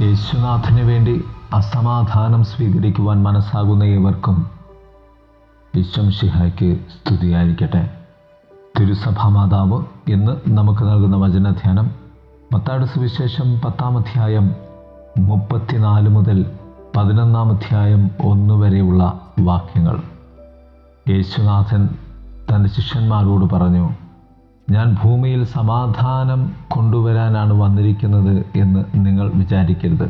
യേശുനാഥന് വേണ്ടി അസമാധാനം സ്വീകരിക്കുവാൻ മനസ്സാകുന്ന ഏവർക്കും ഈശോമിശിഹായ്ക്ക് സ്തുതിയായിരിക്കട്ടെ. തിരുസഭാ മാതാവ് ഇന്ന് നമുക്ക് നൽകുന്ന വചനധ്യാനം മത്തായിയുടെ സുവിശേഷം 10-ാം അധ്യായം 34 മുതൽ 11-ാം അധ്യായം 1 വരെയുള്ള വാക്യങ്ങൾ. യേശുനാഥൻ തൻ്റെ ശിഷ്യന്മാരോട് പറഞ്ഞു, ഞാൻ ഭൂമിയിൽ സമാധാനം കൊണ്ടുവരാനാണ് വന്നിരിക്കുന്നത് എന്ന് നിങ്ങൾ വിചാരിക്കരുത്.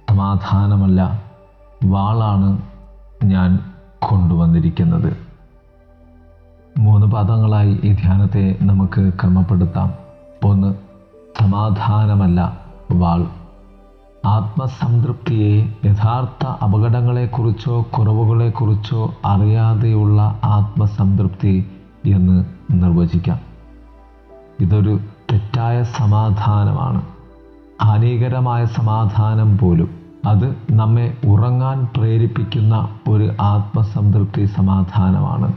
സമാധാനമല്ല, വാളാണ് ഞാൻ കൊണ്ടുവന്നിരിക്കുന്നത്. 3 പദങ്ങളായി ഈ ധ്യാനത്തെ നമുക്ക് ക്രമപ്പെടുത്താം. 1, സമാധാനമല്ല, വാൾ. ആത്മസംതൃപ്തിയെ യഥാർത്ഥ അപകടങ്ങളെക്കുറിച്ചോ കുറവുകളെക്കുറിച്ചോ അറിയാതെയുള്ള ആത്മസംതൃപ്തി എന്ന് നിർവചിക്കാം. ഇതൊരു തെറ്റായ സമാധാനമാണ്, ഹാനികരമായ സമാധാനം പോലും. അത് നമ്മെ ഉറങ്ങാൻ പ്രേരിപ്പിക്കുന്ന ഒരു ആത്മസംതൃപ്തി സമാധാനമാണ്.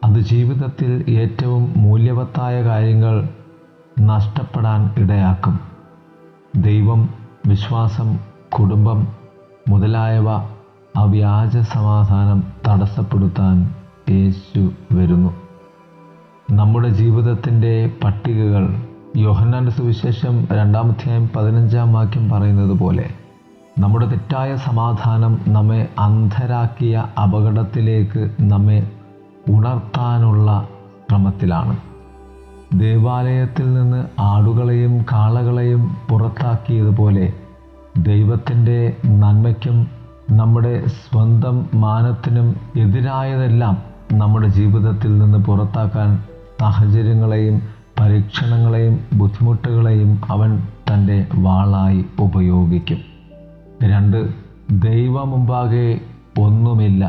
അത് ജീവിതത്തിൽ ഏറ്റവും മൂല്യവത്തായ കാര്യങ്ങൾ നഷ്ടപ്പെടാൻ ഇടയാക്കും. ദൈവം, വിശ്വാസം, കുടുംബം മുതലായവ ആ വ്യാജ സമാധാനം തടസ്സപ്പെടുത്താൻ യേശു വരുന്നു. നമ്മുടെ ജീവിതത്തിൻ്റെ പട്ടികകൾ യോഹന്നാൻ്റെ സുവിശേഷം 2-ാം അധ്യായം 15-ാം വാക്യം പറയുന്നത് പോലെ നമ്മുടെ തെറ്റായ സമാധാനം നമ്മെ അന്ധരാക്കിയ അപകടത്തിലേക്ക് നമ്മെ ഉണർത്താനുള്ള ശ്രമത്തിലാണ്. ദേവാലയത്തിൽ നിന്ന് ആടുകളെയും കാളകളെയും പുറത്താക്കിയതുപോലെ ദൈവത്തിൻ്റെ നന്മയ്ക്കും നമ്മുടെ സ്വന്തം മാനത്തിനും എതിരായതെല്ലാം നമ്മുടെ ജീവിതത്തിൽ നിന്ന് പുറത്താക്കാൻ സാഹചര്യങ്ങളെയും പരീക്ഷണങ്ങളെയും ബുദ്ധിമുട്ടുകളെയും അവൻ തൻ്റെ വാളായി ഉപയോഗിക്കും. 2, ദൈവമുമ്പാകെ ഒന്നുമില്ല.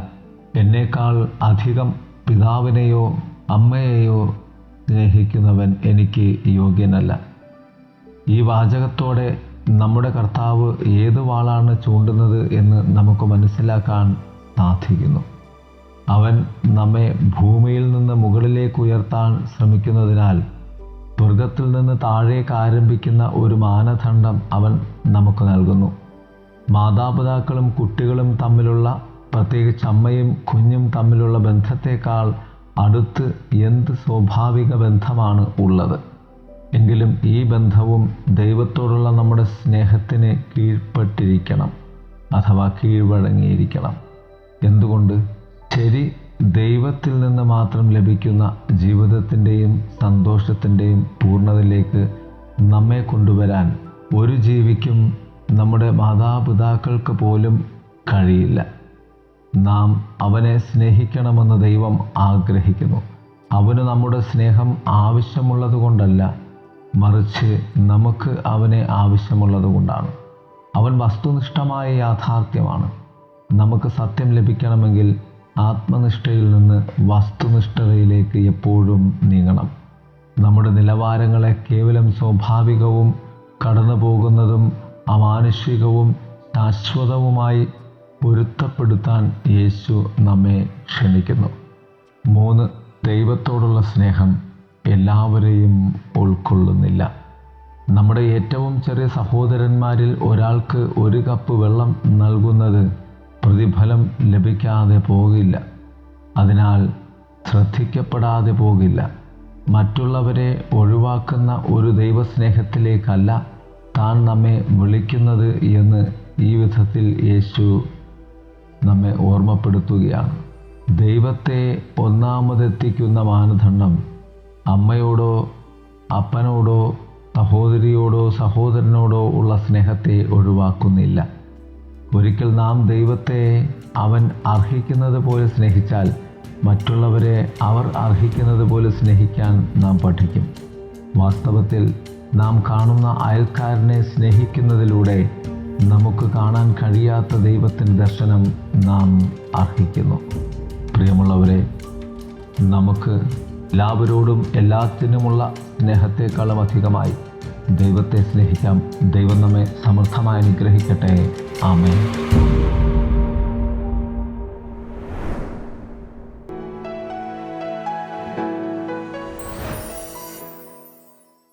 എന്നേക്കാൾ അധികം പിതാവിനെയോ അമ്മയെയോ സ്നേഹിക്കുന്നവൻ എനിക്ക് യോഗ്യനല്ല. ഈ വാചകത്തോടെ നമ്മുടെ കർത്താവ് ഏത് വാളാണ് ചൂണ്ടുന്നത് എന്ന് നമുക്ക് മനസ്സിലാക്കാൻ സാധിക്കുന്നു. അവൻ നമ്മെ ഭൂമിയിൽ നിന്ന് മുകളിലേക്ക് ഉയർത്താൻ ശ്രമിക്കുന്നതിനാൽ സ്വർഗത്തിൽ നിന്ന് താഴേക്ക് ആരംഭിക്കുന്ന ഒരു മാനദണ്ഡം അവൻ നമുക്ക് നൽകുന്നു. മാതാപിതാക്കളും കുട്ടികളും തമ്മിലുള്ള, പ്രത്യേകിച്ച് അമ്മയും കുഞ്ഞും തമ്മിലുള്ള ബന്ധത്തേക്കാൾ അടുത്ത് എന്ത് സ്വാഭാവിക ബന്ധമാണ് ഉള്ളത്? എങ്കിലും ഈ ബന്ധവും ദൈവത്തോടുള്ള നമ്മുടെ സ്നേഹത്തിന് കീഴ്പ്പെട്ടിരിക്കണം, അഥവാ കീഴ്വഴങ്ങിയിരിക്കണം. എന്തുകൊണ്ട്? ശരി, ദൈവത്തിൽ നിന്ന് മാത്രം ലഭിക്കുന്ന ജീവിതത്തിൻ്റെയും സന്തോഷത്തിൻ്റെയും പൂർണ്ണതയിലേക്ക് നമ്മെ കൊണ്ടുവരാൻ ഒരു ജീവിക്കും, നമ്മുടെ മാതാപിതാക്കൾക്ക് പോലും കഴിയില്ല. നാം അവനെ സ്നേഹിക്കണമെന്ന് ദൈവം ആഗ്രഹിക്കുന്നു. അവന് നമ്മുടെ സ്നേഹം ആവശ്യമുള്ളത് കൊണ്ടല്ല, മറിച്ച് നമുക്ക് അവനെ ആവശ്യമുള്ളത് കൊണ്ടാണ്. അവൻ വസ്തുനിഷ്ഠമായ യാഥാർത്ഥ്യമാണ്. നമുക്ക് സത്യം ലഭിക്കണമെങ്കിൽ ആത്മനിഷ്ഠയിൽ നിന്ന് വസ്തുനിഷ്ഠതയിലേക്ക് എപ്പോഴും നീങ്ങണം. നമ്മുടെ നിലവാരങ്ങളെ കേവലം സ്വാഭാവികവും കടന്നു പോകുന്നതും അമാനുഷികവും ശാശ്വതവുമായി പൊരുത്തപ്പെടുത്താൻ യേശു നമ്മെ ക്ഷണിക്കുന്നു. 3, ദൈവത്തോടുള്ള സ്നേഹം എല്ലാവരെയും ഉൾക്കൊള്ളുന്നില്ല. നമ്മുടെ ഏറ്റവും ചെറിയ സഹോദരന്മാരിൽ ഒരാൾക്ക് 1 കപ്പ് വെള്ളം നൽകുന്നത് പ്രതിഫലം ലഭിക്കാതെ പോകില്ല. അതിനാൽ ശ്രദ്ധിക്കപ്പെടാതെ പോകില്ല. മറ്റുള്ളവരെ ഒഴിവാക്കുന്ന ഒരു ദൈവസ്നേഹത്തിലേക്കല്ല താൻ നമ്മെ വിളിക്കുന്നത് എന്ന് ഈ വിധത്തിൽ യേശു നമ്മെ ഓർമ്മപ്പെടുത്തുകയാണ്. ദൈവത്തെ ഒന്നാമതെത്തിക്കുന്ന മാനദണ്ഡം അമ്മയോടോ അപ്പനോടോ സഹോദരിയോടോ സഹോദരനോടോ ഉള്ള സ്നേഹത്തെ ഒഴിവാക്കുന്നില്ല. ഒരിക്കൽ നാം ദൈവത്തെ അവൻ അർഹിക്കുന്നത് പോലെ സ്നേഹിച്ചാൽ മറ്റുള്ളവരെ അവർ അർഹിക്കുന്നത് പോലെ സ്നേഹിക്കാൻ നാം പഠിക്കും. വാസ്തവത്തിൽ നാം കാണുന്ന അയൽക്കാരനെ സ്നേഹിക്കുന്നതിലൂടെ നമുക്ക് കാണാൻ കഴിയാത്ത ദൈവത്തിൻ്റെ ദർശനം നാം അർഹിക്കുന്നു. പ്രിയമുള്ളവരെ, നമുക്ക് എല്ലാവരോടും എല്ലാത്തിനുമുള്ള സ്നേഹത്തെക്കാളും അധികമായി ദൈവത്തെ സ്നേഹിക്കാം. ദൈവം നമ്മെ സമൃദ്ധമായി അനുഗ്രഹിക്കട്ടെ. ആമേൻ.